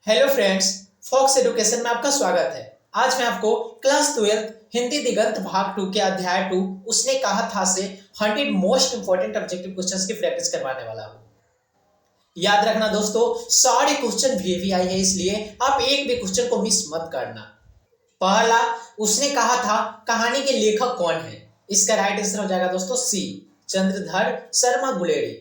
Hello friends, fox education में आपका स्वागत है। आज मैं आपको क्लास 12 हिंदी दिगंत भाग 2 के अध्याय 2 उसने कहा था से 100 मोस्ट इंपोर्टेंट ऑब्जेक्टिव क्वेश्चंस की प्रैक्टिस करवाने वाला हूँ। याद रखना दोस्तों, सारे क्वेश्चन वीवीआई है, इसलिए आप एक भी क्वेश्चन को मिस मत करना। पहला, उसने कहा था कहानी के लेखक कौन है? इसका राइट आंसर हो जाएगा दोस्तों सी, चंद्रधर शर्मा गुलेरी।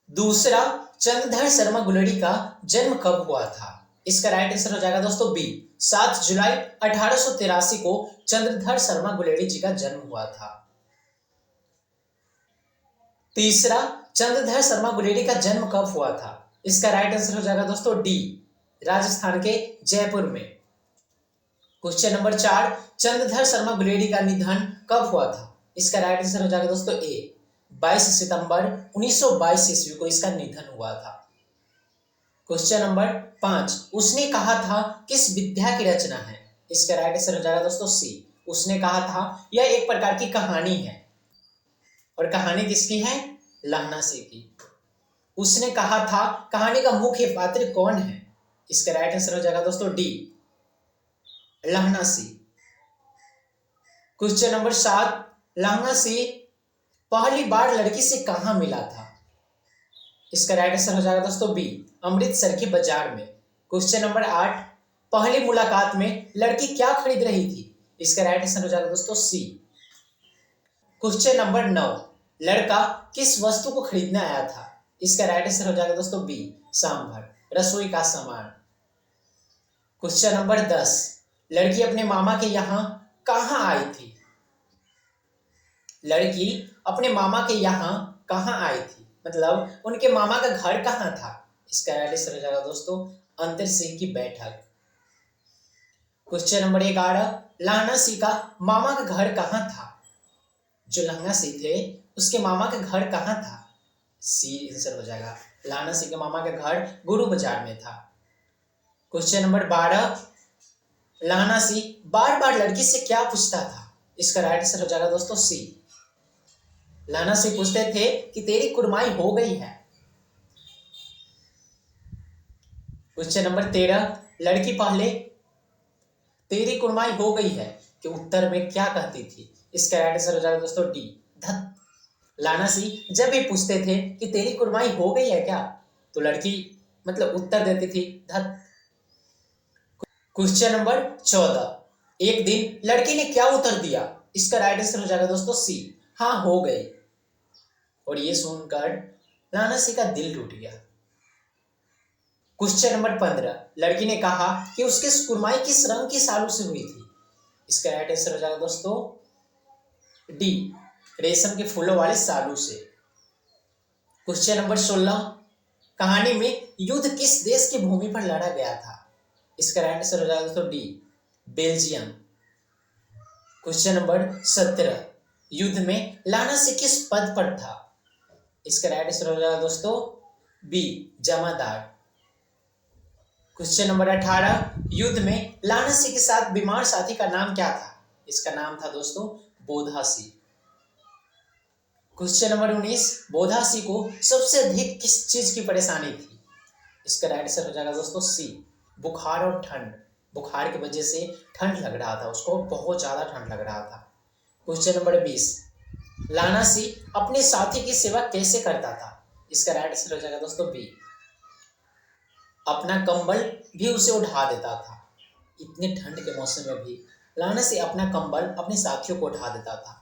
दूसरा, चंद्रधर शर्मा गुलेरी का जन्म कब हुआ था? इसका राइट आंसर हो जाएगा दोस्तों बी, 7 जुलाई 1883 को चंद्रधर शर्मा गुलेरी जी का जन्म हुआ था। तीसरा, चंद्रधर शर्मा गुलेरी का जन्म कब हुआ था? इसका राइट आंसर हो जाएगा दोस्तों डी, राजस्थान के जयपुर में। क्वेश्चन नंबर 4, चंद्रधर शर्मा गुलेरी का निधन कब हुआ था? इसका राइट आंसर हो जाएगा दोस्तों ए, 22 सितंबर 1922 ईस्वी को इसका निधन हुआ था। क्वेश्चन नंबर 5, उसने कहा था किस विद्या की रचना है? इसका राइट आंसर हो जाएगा दोस्तों सी, उसने कहा था यह एक प्रकार की कहानी है। और कहानी किसकी है? लहना सी की। उसने कहा था कहानी का मुख्य पात्र कौन है? इसका राइट आंसर हो जाएगा दोस्तों डी, लहना सी। क्वेश्चन नंबर 7, लहना सी पहली बार लड़की से कहां मिला था? इसका राइट आंसर हो जाएगा दोस्तों बी, अमृतसर के बाजार में। क्वेश्चन नंबर 8, पहली मुलाकात में लड़की क्या खरीद रही थी? इसका राइट आंसर हो जाएगा दोस्तों सी। क्वेश्चन नंबर 9, लड़का किस वस्तु को खरीदने आया था? इसका राइट आंसर हो जाएगा दोस्तों बी, सांभर, रसोई का सामान। क्वेश्चन नंबर 10, लड़की अपने मामा के यहाँ कहाँ आई थी? लड़की अपने मामा के यहाँ कहाँ आई थी, मतलब उनके मामा का घर कहाँ था? इसका राइट आंसर हो जाएगा दोस्तों अंतर सिंह की बैठक। क्वेश्चन नंबर 11, लहना सिंह का मामा का घर कहाँ था? जो लहना सिंह थे उसके मामा का घर कहाँ था? सी आंसर हो जाएगा, लहना सिंह के मामा का घर गुरु बाजार में था। क्वेश्चन नंबर 12, लहना सिंह बार बार लड़की से क्या पूछता था? इसका राइट आंसर हो जाएगा दोस्तों सी, लहना सिंह पूछते थे कि तेरी कुर्माई हो गई है। क्वेश्चन नंबर 13, लड़की पहले तेरी कुर्माई हो गई है कि उत्तर में क्या कहती थी? इसका राइट आंसर हो जाएगा दोस्तों डी, धत। लहना सिंह जब भी पूछते थे कि तेरी कुर्माई हो गई है क्या, तो लड़की मतलब उत्तर देती थी धत। क्वेश्चन नंबर 14, एक दिन लड़की ने क्या उत्तर दिया? इसका राइट आंसर हो जाएगा दोस्तों सी, हाँ हो गई। और ये सुनकर लहना सिंह का दिल टूट गया। क्वेश्चन नंबर 15, लड़की ने कहा कि उसके कुर्माई किस रंग की सालू से हुई थी? इसका राइट आंसर हो जाएगा दोस्तों डी, रेशम के फूलों वाले सालू से। क्वेश्चन नंबर 16, कहानी में युद्ध किस देश की भूमि पर लड़ा गया था? इसका राइट आंसर हो जाएगा दोस्तों डी, बेल्जियम। क्वेश्चन नंबर 17, युद्ध में लहना सिंह किस पद पर था? इसका राइट आंसर हो जाएगा दोस्तों बी, जमादार। क्वेश्चन नंबर 18, युद्ध में लहना सिंह के साथ बीमार साथी का नाम क्या था? इसका नाम था दोस्तों बोधा सिंह। क्वेश्चन नंबर 19, बोधा सिंह को सबसे अधिक किस चीज की परेशानी थी? इसका राइट आंसर हो जाएगा दोस्तों सी, बुखार और ठंड। बुखार की वजह से ठंड लग रहा था, उसको बहुत ज्यादा ठंड लग रहा था। क्वेश्चन नंबर 20, लहना सिंह अपने साथी की सेवा कैसे करता था? इसका राइट आंसर हो जाएगा दोस्तों बी, अपना कंबल भी उसे उठा देता था। इतने ठंड के मौसम में भी लहना सिंह अपना कंबल अपने साथियों को उठा देता था।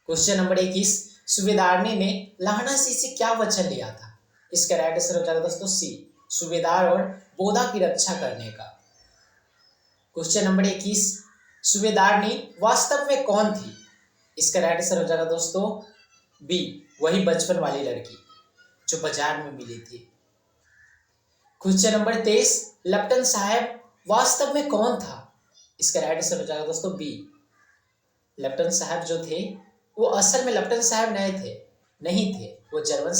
क्वेश्चन नंबर 21, सूबेदारनी ने लहना सिंह से क्या वचन लिया था? इसका राइट आंसर हो जाएगा दोस्तों सी, सूबेदार और बोधा की रक्षा करने का। क्वेश्चन नंबर 21, सूबेदारनी वास्तव में कौन थी? इसका राइट आंसर हो जाएगा दोस्तों बी, वही बचपन वाली लड़की जो बाजार में मिली थी। क्वेश्चन नंबर 23, लेफ्टिनेंट साहब वास्तव में कौन था? इसका राइट आंसर हो जाएगा दोस्तों बी, लेफ्टिनेंट साहब जो थे वो असल में लेफ्टिनेंट साहब नहीं थे, वो जर्मन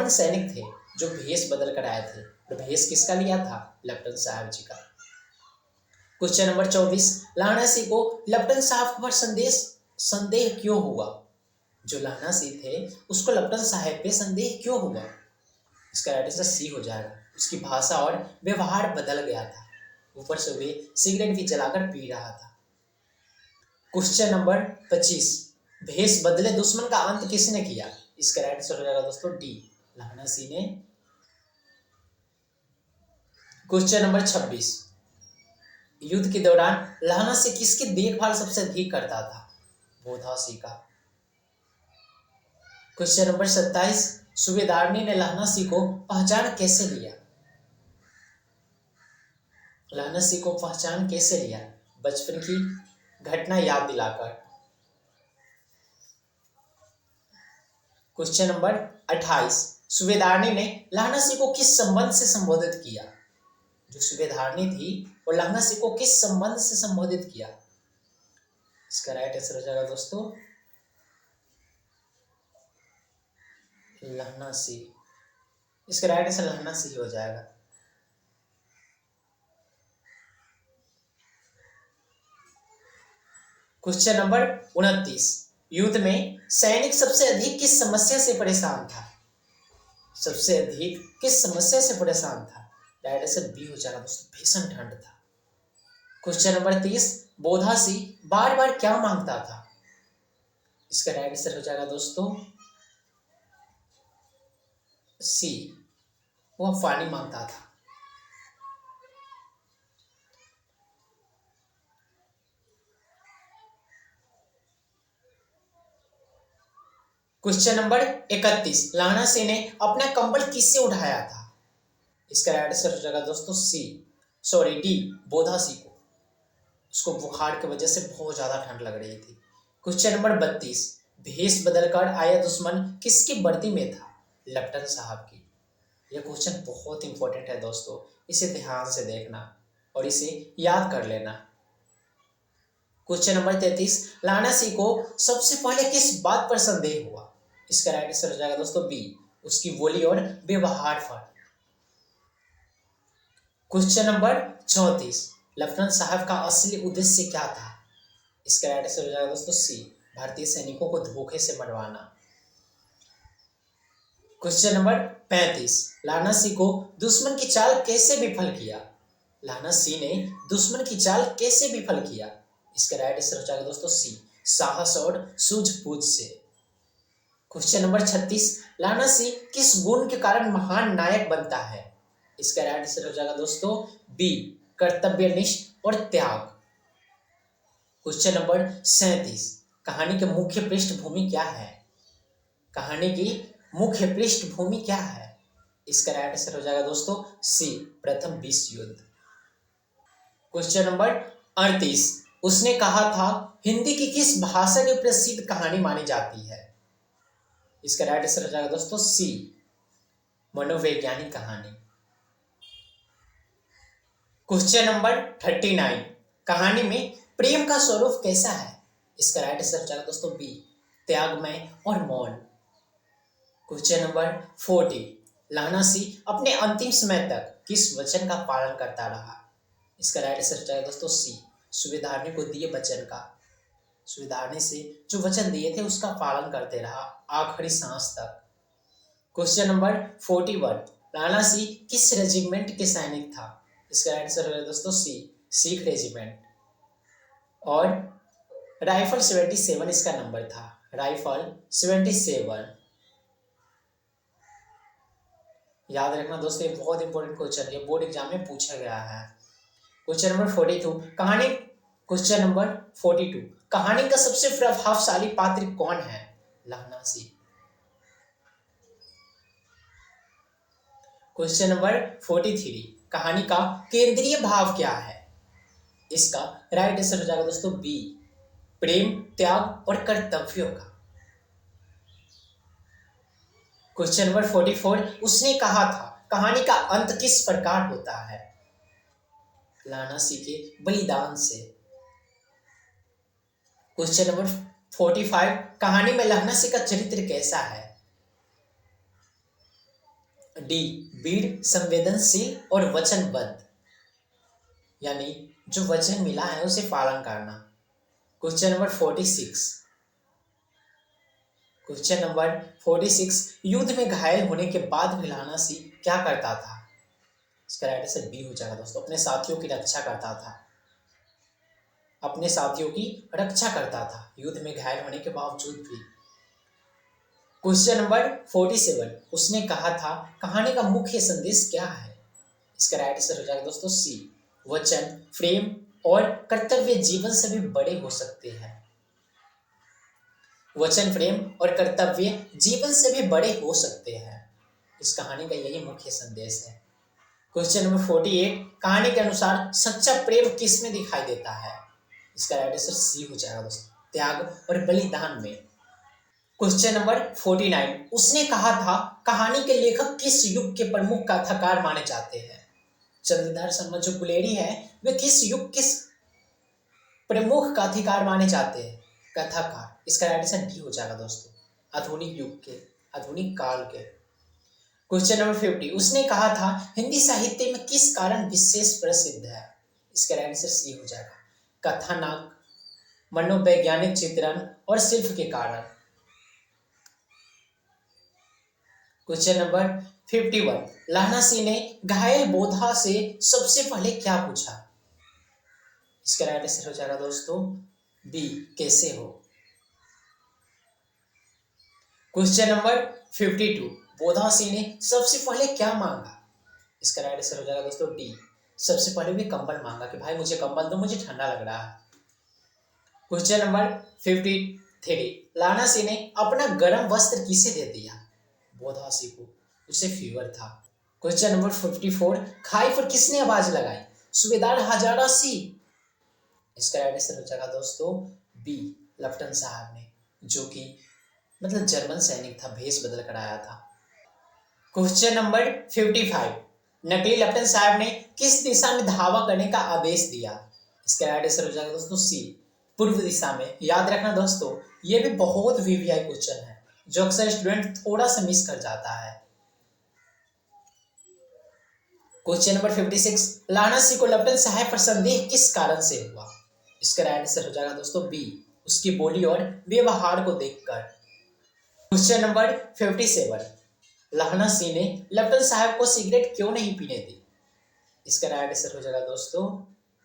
सैनिक थे जो भेष बदल कर आए थे। तो भेष किसका लिया था? लेफ्टिनेंट साहब जी का। क्वेश्चन नंबर 24, लहना सिंह को लेफ्टिनेंट साहब पर संदेह क्यों हुआ? जो लहना सिंह थे उसको लेफ्टिनेंट साहब पे संदेह क्यों हुआ? इसका राइट आंसर सी हो जाएगा, उसकी भाषा और व्यवहार बदल गया था। ऊपर से वे सिगरेट भी जलाकर पी रहा था। क्वेश्चन नंबर 25, भेष बदले दुश्मन का अंत किसने किया? इसका राइट आंसर हो जाएगा दोस्तों डी, लहना सिंह ने। क्वेश्चन नंबर 26, युद्ध के दौरान लहना सिंह किसकी देखभाल सबसे अधिक करता था? बोधा सिंह का। क्वेश्चन नंबर 27, सूबेदारनी ने लहना सिंह को पहचान कैसे लिया? लहना सिंह को पहचान कैसे लिया? बचपन की घटना याद दिलाकर। क्वेश्चन नंबर 28, सूबेदारनी ने लहना सिंह को किस संबंध से संबोधित किया? जो सूबेदारनी थी वो लहना सिंह को किस संबंध से संबोधित किया? इसका राइट आंसर हो जाएगा दोस्तों लहना सिंह। इसका राइट आंसर लहना सिंह हो जाएगा। क्वेश्चन नंबर 29, युद्ध में सैनिक सबसे अधिक किस समस्या से परेशान था? सबसे अधिक किस समस्या से परेशान था? राइट आंसर बी हो जाएगा दोस्तों, भीषण ठंड था। क्वेश्चन नंबर 30, बोधा सिंह बार बार क्या मांगता था? इसका राइट आंसर हो जाएगा दोस्तों सी, वह पानी मांगता था। क्वेश्चन नंबर 31, लहना सिंह ने अपना कंबल किससे उठाया था? इसका राइट आंसर हो जाएगा दोस्तों डी, बोधा सिंह को। उसको बुखार की वजह से बहुत ज्यादा ठंड लग रही थी। क्वेश्चन नंबर 32, भेष बदलकर आया दुश्मन किसकी वर्दी में था? लेफ्टिनेंट साहब की। यह क्वेश्चन बहुत इंपॉर्टेंट है दोस्तों, इसे ध्यान से देखना और इसे याद कर लेना। क्वेश्चन नंबर 33, लहना सिंह को सबसे पहले किस बात पर संदेह हुआ? इसका राइट आंसर हो जाएगा दोस्तों बी, उसकी बोली और व्यवहार पर। क्वेश्चन नंबर 34, लेफ्टिनेंट साहब का असली उद्देश्य क्या था? इसका राइट आंसर हो जाएगा दोस्तों सी, भारतीय सैनिकों को धोखे से मरवाना। क्वेश्चन नंबर 35, लहना सिंह को दुश्मन की चाल कैसे विफल किया? लहना सिंह ने दुश्मन की चाल कैसे विफल किया? इसका राइट आंसर हो जाएगा दोस्तों सी, साहस और सूझबूझ से। क्वेश्चन नंबर 36, लहना सिंह किस गुण के कारण महान नायक बनता है? इसका राइट आंसर हो जाएगा दोस्तों बी, कर्तव्यनिष्ठ और त्याग। क्वेश्चन नंबर 37, कहानी की मुख्य पृष्ठभूमि क्या है? कहानी की मुख्य पृष्ठभूमि क्या है? इसका राइट आंसर हो जाएगा दोस्तों सी, प्रथम विश्व युद्ध। क्वेश्चन नंबर 38, उसने कहा था हिंदी की किस भाषा की प्रसिद्ध कहानी मानी जाती है? इसका राइट आंसर हो जाएगा दोस्तों सी, मनोवैज्ञानिक कहानी। क्वेश्चन नंबर 39, कहानी में प्रेम का स्वरूप कैसा है? इसका राइट आंसर हो जाएगा दोस्तों बी, त्यागमय और मौन। क्वेश्चन नंबर 40, लहना सिंह अपने अंतिम समय तक किस वचन का पालन करता रहा? इसका राइट आंसर हो जाएगा दोस्तों सी, सूबेदारनी को दिए वचन का। सूबेदारनी से जो वचन दिए थे उसका पालन करते रहा आखिरी सांस तक। क्वेश्चन नंबर 41, लहना सिंह किस रेजिमेंट के सैनिक था? इसका राइट आंसर है दोस्तों सी, सिख रेजिमेंट। और राइफल 77 इसका नंबर था, राइफल 77। याद रखना दोस्तों, ये बहुत इंपॉर्टेंट क्वेश्चन है, बोर्ड एग्जाम में पूछा गया है। क्वेश्चन नंबर 42, कहानी। क्वेश्चन नंबर 42, कहानी का सबसे प्रभावशाली पात्र कौन है? लहना सिंह। क्वेश्चन नंबर 43, कहानी का केंद्रीय भाव क्या है? इसका राइट आंसर हो जाएगा दोस्तों बी, प्रेम, त्याग और कर्तव्यों का। क्वेश्चन नंबर 44, उसने कहा था कहानी का अंत किस प्रकार होता है? लहना सिंह के बलिदान से। क्वेश्चन नंबर 45, कहानी में लहना सिंह का चरित्र कैसा है? डी, वीर, संवेदनशील और वचनबद्ध, यानी जो वचन मिला है उसे पालन करना। क्वेश्चन नंबर 46, युद्ध में घायल होने के बाद भी लहना सिंह क्या करता था? इसका राइट आंसर बी हो जाएगा दोस्तों, अपने साथियों की रक्षा करता था, अपने साथियों की रक्षा करता था युद्ध में घायल होने के बावजूद भी। क्वेश्चन नंबर 47, उसने कहा था कहानी का मुख्य संदेश क्या है? इसका राइट आंसर हो जाएगा दोस्तों सी, वचन, प्रेम और कर्तव्य जीवन से भी बड़े हो सकते हैं। वचन, प्रेम और कर्तव्य जीवन से भी बड़े हो सकते हैं, इस कहानी का यही मुख्य संदेश है। क्वेश्चन नंबर 48, कहानी के अनुसार सच्चा प्रेम किस में दिखाई देता है? इसका राइट आंसर सी हो जाएगा दोस्तों, त्याग और बलिदान में। क्वेश्चन नंबर 49, उसने कहा था कहानी के लेखक किस युग के प्रमुख कथाकार माने जाते हैं? चंद्रधर शर्मा जो गुलेरी है वे किस युग के प्रमुख कथाकार माने जाते हैं? कथाकार। इसका राइट आंसर डी हो जाएगा दोस्तों, आधुनिक युग के, आधुनिक काल के। क्वेश्चन नंबर 50, उसने कहा था हिंदी साहित्य में किस कारण विशेष प्रसिद्ध है? इसका राइट आंसर सी हो जाएगा, कथानक, मनोवैज्ञानिक चित्रण और शिल्प के कारण। क्वेश्चन नंबर 51, लाहना सिंह ने घायल बोधा से सबसे पहले क्या पूछा? इसका राइट आंसर हो जाएगा दोस्तों बी, कैसे हो। क्वेश्चन नंबर 52, बोधा सिंह ने सबसे पहले क्या मांगा? इसका राइट आंसर हो जाएगा दोस्तों डी, सबसे पहले भी कंबल मांगा कि भाई मुझे कंबल दो, मुझे ठंडा लग रहा है। क्वेश्चन नंबर 53, लाहना सिंह ने अपना गर्म वस्त्र किसे दे दिया? बोधा सिंह को, उसे फीवर था। क्वेश्चन नंबर 54, खाई पर किसने आवाज लगाई? सूबेदार हजारा सिंह। इसका राइट आंसर हो जाएगा दोस्तों बी, लेफ्टिनेंट साहब ने, जो कि मतलब जर्मन सैनिक था, भेष बदल कर आया था। क्वेश्चन नंबर 55, नकली लेफ्टिनेंट साहब ने किस दिशा में धावा करने का आदेश दिया? इसका राइट आंसर हो जाएगा दोस्तों सी, पूर्व दिशा में। याद रखना दोस्तों, ये भी बहुत वीवीआई क्वेश्चन है जो अक्सर स्टूडेंट थोड़ा सा मिस कर जाता है। क्वेश्चन नंबर 56, लाहना सिंह को लेफ्टिनेंट साहब पर संदेह किस कारण से हुआ? इसका राइट आंसर हो जाएगा दोस्तों बी, उसकी बोली और व्यवहार को देखकर। क्वेश्चन नंबर 57, लाहना सिंह ने लेफ्टिनेंट साहब को सिगरेट क्यों नहीं पीने दी? इसका राइट आंसर हो जाएगा दोस्तों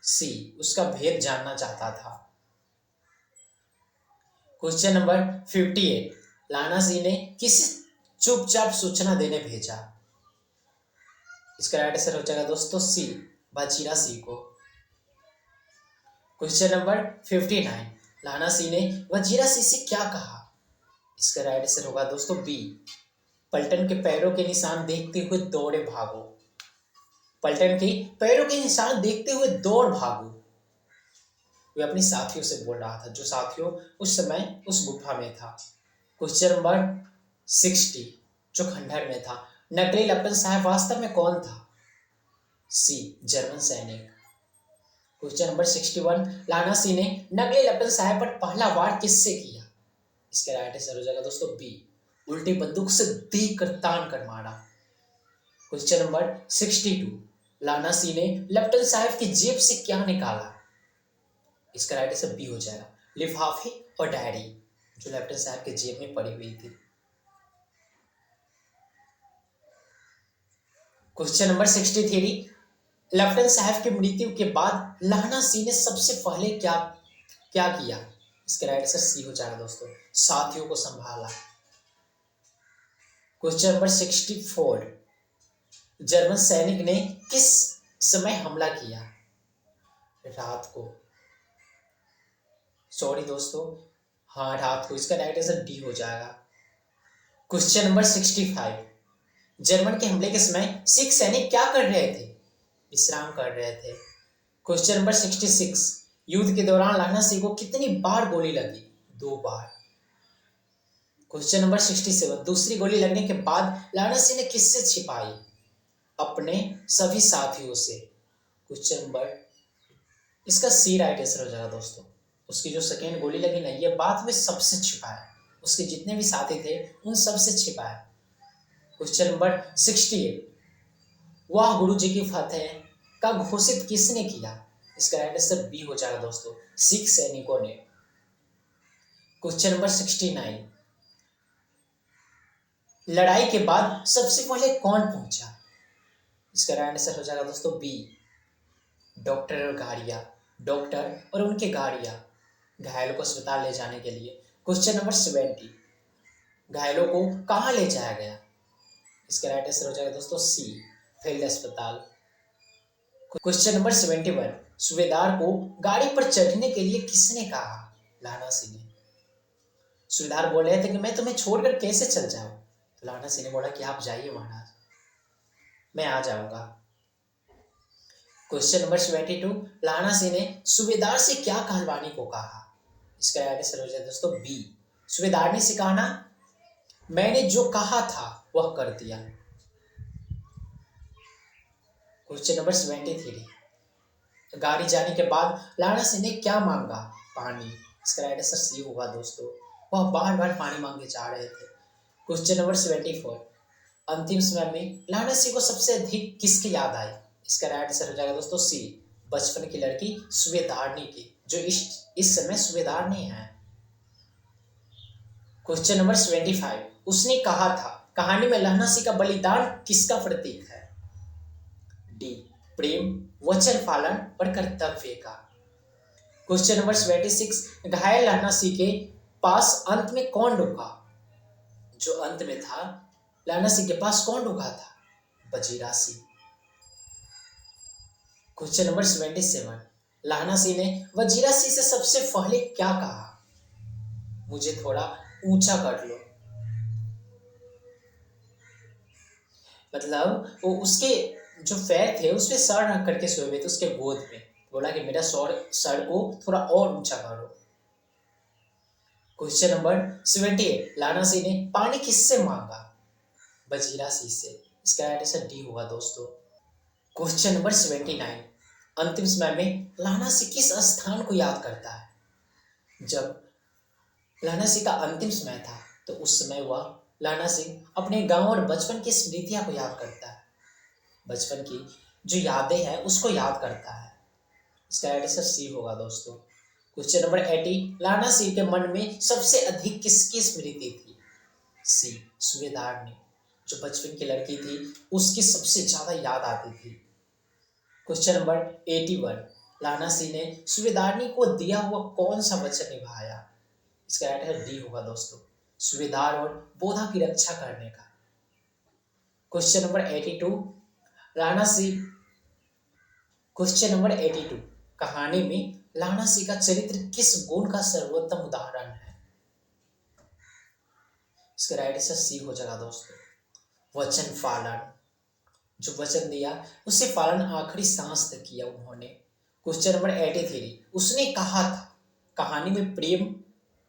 सी, उसका भेद जानना चाहता था। क्वेश्चन नंबर 58, लाहना सिंह ने किस चुपचाप सूचना देने भेजा? इसका राइट आंसर हो जाएगा दोस्तों सी, वजीरा सिंह को। क्वेश्चन नंबर 59, लाहना सिंह ने वजीरा सिंह से क्या कहा? इसका राइट आंसर होगा दोस्तों बी, पलटन के पैरों के निशान देखते हुए दौड़े भागो। पलटन के पैरों के निशान देखते हुए दौड़ भागो, वे अपने साथियों से बोल रहा था, जो साथियों उस समय उस गुफा में था। क्वेश्चन नंबर 60, जो खंडहर में था, नकली लेफ्टिनेंट साहब वास्तव में कौन था? सी, जर्मन सैनिक। क्वेश्चन नंबर 61, लाहना सिंह ने नकली लेफ्टिनेंट साहब पर पहला वार किससे किया? इसका राइट आंसर हो जाएगा दोस्तों बी, उल्टी बंदूक से देख कर तान कर मारा। क्वेश्चन नंबर 62, लाहना सिंह ने लेफ्टिनेंट साहब की जेब से क्या निकाला? इसका राइट आंसर बी हो जाएगा, लिफाफे और डायरी, जो लेफ्टिनेंट साहब के जेब में पड़ी हुई थी। क्वेश्चन नंबर 63, लेफ्टिनेंट साहब की मृत्यु के बाद लाहना सिंह ने सबसे पहले क्या क्या किया? इसका राइट आंसर सी हो जाएगा दोस्तों, साथियों को संभाला। क्वेश्चन नंबर 64, जर्मन सैनिक ने किस समय हमला किया? रात को, सॉरी दोस्तों, हाँ रात को, इसका राइट आंसर डी हो जाएगा। क्वेश्चन नंबर 65, जर्मन के हमले के समय सिख सैनिक क्या कर रहे थे? विश्राम कर रहे थे। क्वेश्चन नंबर 66, युद्ध के दौरान लाहना सिंह को कितनी बार गोली लगी? 2 बार। क्वेश्चन नंबर 67, दूसरी गोली लगने के बाद लाहना सिंह ने किससे छिपाई? अपने सभी साथियों से। क्वेश्चन नंबर, इसका सी राइट आंसर हो जाएगा दोस्तों, उसकी जो सेकेंड गोली लगी ना, ये बाद में सबसे छिपाया, उसके जितने भी साथी थे उन सबसे छिपाया। क्वेश्चन नंबर 68, वह गुरु जी की फतेह का घोषित किसने किया? इसका राइट आंसर बी हो जाएगा दोस्तों, सिख सैनिकों ने। क्वेश्चन नंबर 69, लड़ाई के बाद सबसे पहले कौन पहुंचा? इसका राइट आंसर हो जाएगा दोस्तों बी, डॉक्टर और गाड़ियाँ। डॉक्टर और उनके गाड़ियाँ घायलों को अस्पताल ले जाने के लिए। क्वेश्चन नंबर 70, घायलों को कहाँ ले जाया गया? इसका राइट आंसर हो जाएगा दोस्तों सी, फील्ड अस्पताल। क्वेश्चन नंबर 71, सूबेदार को गाड़ी पर चढ़ने के लिए किसने कहा? लाना सिंह ने। सूबेदार बोल रहे थे कि मैं तुम्हें छोड़कर कैसे चल जाऊं, तो लाना सिंह ने बोला कि आप जाइए महाराज, मैं आ जाऊंगा। क्वेश्चन नंबर 72, लाना सिंह ने सूबेदार से क्या कहलवानी को कहा? इसका राइट आंसर हो जाए दोस्तों बी, सूबेदार ने से कहा ना, मैंने जो कहा था वह कर दिया। क्वेश्चन नंबर 73, गाड़ी जाने के बाद लाना सिंह ने क्या मांगा? पानी। इसका राइट आंसर सी होगा दोस्तों, वह बार बार पानी मांगे जा रहे थे। क्वेश्चन नंबर 74, अंतिम समय में लाना सिंह को सबसे अधिक किसकी याद आई? इसका राइट आंसर हो जाएगा दोस्तों सी, बचपन की लड़की सूबेदारनी की, जो इस समय सूबेदार नहीं है। क्वेश्चन नंबर 75, उसने कहा था कहानी में लहना सिंह का बलिदान किसका प्रतीक है? डी, प्रेम, वचन पालन और कर्तव्य का। क्वेश्चन नंबर 76, घायल लहना सिंह के पास अंत में कौन रुका? जो अंत में था लहना सिंह के पास कौन रुका था? वजीरा सिंह। क्वेश्चन नंबर 77, लहना सिंह ने वजीरा सिंह से सबसे पहले क्या कहा? मुझे थोड़ा ऊंचा कर लो। मतलब वो उसके जो पैर थे उस पे सर रख करके सोए हुए थे उसके गोद में, बोला कि मेरा सर को थोड़ा और ऊंचा करो। क्वेश्चन नंबर 78, लाना सिंह ने पानी किससे मांगा? वजीरा सिंह से। इसका राइट आंसर डी होगा दोस्तों। क्वेश्चन नंबर 79, अंतिम समय में लाना सिंह किस स्थान को याद करता है? जब लाना सिंह का अंतिम समय था तो उस समय वह लाना सिंह अपने गांव और बचपन की स्मृतियां को याद करता है, बचपन की जो यादें हैं उसको याद करता है। इसका राइट आंसर सी होगा दोस्तों। क्वेश्चन नंबर 80, लाना सिंह के मन में सबसे अधिक किसकी स्मृति थी? सी, सूबेदार ने, जो बचपन की लड़की थी उसकी सबसे ज्यादा याद आती थी। क्वेश्चन नंबर 81, लाना सिंह ने सूबेदारनी को दिया हुआ कौन सा वचन निभाया? इसका राइट आंसर डी होगा दोस्तों, सूबेदार और बोधा की रक्षा करने का। क्वेश्चन नंबर 82, लाना सिंह। क्वेश्चन नंबर 82, कहानी में लाना सिंह का चरित्र किस गुण का सर्वोत्तम उदाहरण है? इसका राइट आंसर सी हो जाएगा दोस्तों, वचन पालन। जो वचन दिया उसे पालन आखिरी सांस तक किया उन्होंने। क्वेश्चन नंबर 83, उसने कहा था कहानी में प्रेम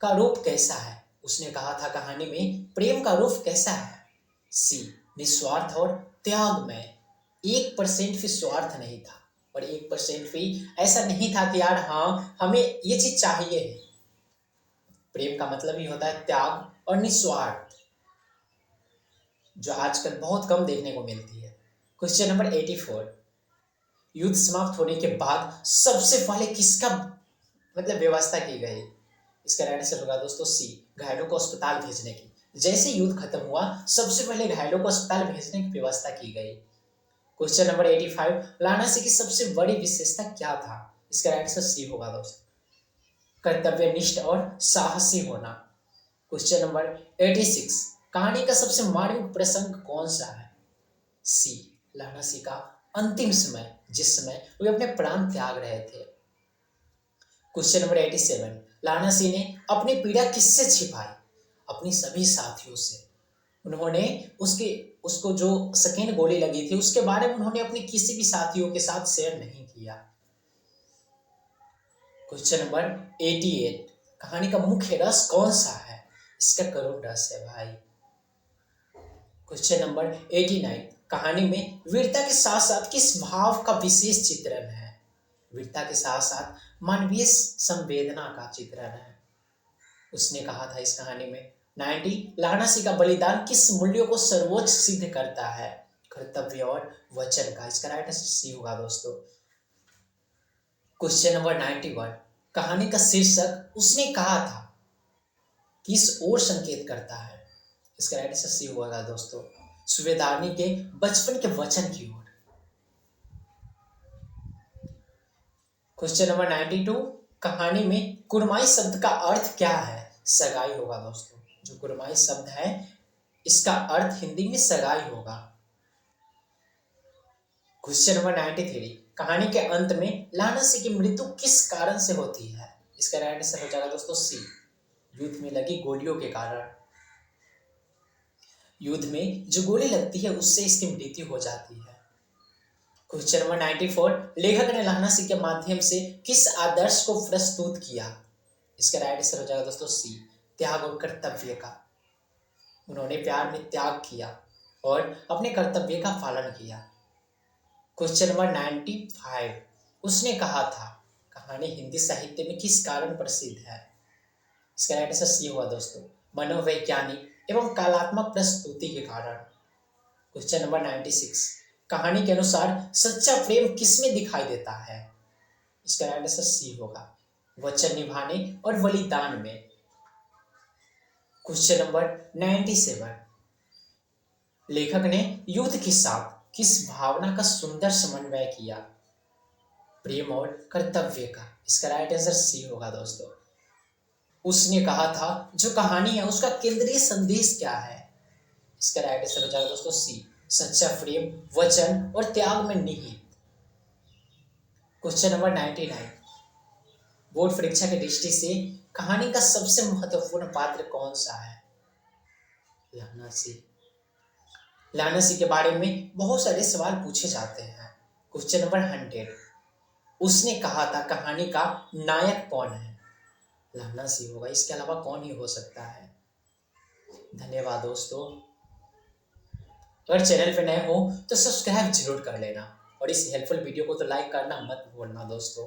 का रूप कैसा है? उसने कहा था कहानी में प्रेम का रूप कैसा है? सी, निस्वार्थ और त्यागमय। 1% भी स्वार्थ नहीं था और 1% भी ऐसा नहीं था कि यार हाँ हमें ये चीज चाहिए है। प्रेम का मतलब ही होता है त्याग और निस्वार्थ, जो आजकल बहुत कम देखने को मिलती है। क्वेश्चन नंबर 84, युद्ध समाप्त होने के बाद सबसे पहले किसका मतलब व्यवस्था की गई? इसका राइट आंसर होगा दोस्तों सी, घायलों को अस्पताल भेजने की। जैसे युद्ध खत्म हुआ सबसे पहले घायलों को अस्पताल भेजने की व्यवस्था की गई। क्वेश्चन नंबर 85, लाना सिंह की सबसे बड़ी विशेषता क्या था? इसका राइट आंसर सी होगा दोस्तों, कर्तव्यनिष्ठ और साहसी होना। क्वेश्चन नंबर 86, कहानी का सबसे मार्मिक प्रसंग कौन सा है? सी, लाना सिंह का अंतिम समय, जिस समय वे अपने प्राण त्याग रहे थे। क्वेश्चन नंबर 87, लाना सिंह ने अपनी पीड़ा किससे छिपाई? अपनी सभी साथियों से। उन्होंने उसको जो सेकेंड गोली लगी थी उसके बारे में उन्होंने अपने किसी भी साथियों के साथ शेयर नहीं किया। क्वेश्चन नंबर 88, कहानी का मुख्य रस कौन सा है? इसका करुण रस है भाई। क्वेश्चन नंबर 89, कहानी में वीरता के साथ साथ किस भाव का विशेष चित्रण है? वीरता के साथ साथ मानवीय संवेदना का चित्रण है। उसने कहा था इस कहानी में 90, लाना सिंह का बलिदान किस मूल्यों को सर्वोच्च सिद्ध करता है? कर्तव्य और वचन का। इसका राइट आंसर सी होगा दोस्तों। क्वेश्चन नंबर 91, कहानी का शीर्षक उसने कहा था किस ओर संकेत करता है? इसका राइट आंसर सी होगा दोस्तों, सूबेदारनी के बचपन के वचन की ओर। क्वेश्चन नंबर 92, कहानी में कुरमाई शब्द का अर्थ क्या है? सगाई होगा दोस्तों। जो कुरमाई शब्द है इसका अर्थ हिंदी में सगाई होगा। क्वेश्चन नंबर 93, कहानी के अंत में लानसी की मृत्यु किस कारण से होती है? इसका राइट आंसर हो जाएगा दोस्तों सी, युद्ध में लगी गोलियों के कारण। युद्ध में जो गोली लगती है उससे इसकी मृत्यु हो जाती है। क्वेश्चन नंबर 94, लेखक ने लाहनासी के माध्यम से किस आदर्श को प्रस्तुत किया? इसका राइट आंसर हो जाएगा दोस्तों सी, त्याग और कर्तव्य का। उन्होंने प्यार में त्याग किया और अपने कर्तव्य का पालन किया। क्वेश्चन नंबर 95, उसने कहा था कहानी हिंदी साहित्य में किस कारण प्रसिद्ध है? इसका राइट आंसर सी हुआ दोस्तों, मनोवैज्ञानिक एवं कलात्मक प्रस्तुति के कारण। क्वेश्चन नंबर 96, कहानी के अनुसार सच्चा प्रेम किसमें दिखाई देता है? इसका राइट आंसर सी होगा, वचन निभाने और बलिदान में। क्वेश्चन नंबर 97, लेखक ने युद्ध के साथ किस भावना का सुंदर समन्वय किया? प्रेम और कर्तव्य का। इसका राइट आंसर सी होगा दोस्तों। उसने कहा था जो कहानी है उसका केंद्रीय संदेश क्या है? इसका राइट आंसर हो जाएगा दोस्तों सी, सच्चा प्रेम वचन और त्याग में निहित। क्वेश्चन नंबर 99, बोर्ड परीक्षा की दृष्टि से कहानी का सबसे महत्वपूर्ण पात्र कौन सा है? लाहनासी। लाहनासी के बारे में बहुत सारे सवाल पूछे जाते हैं। क्वेश्चन नंबर 100, उसने कहा था कहानी का नायक कौन है? लाहनासी होगा, इसके अलावा कौन ही हो सकता है? धन्यवाद दोस्तों। अगर चैनल पे नए हो तो सब्सक्राइब जरूर कर लेना और इस हेल्पफुल वीडियो को तो लाइक करना मत भूलना दोस्तों।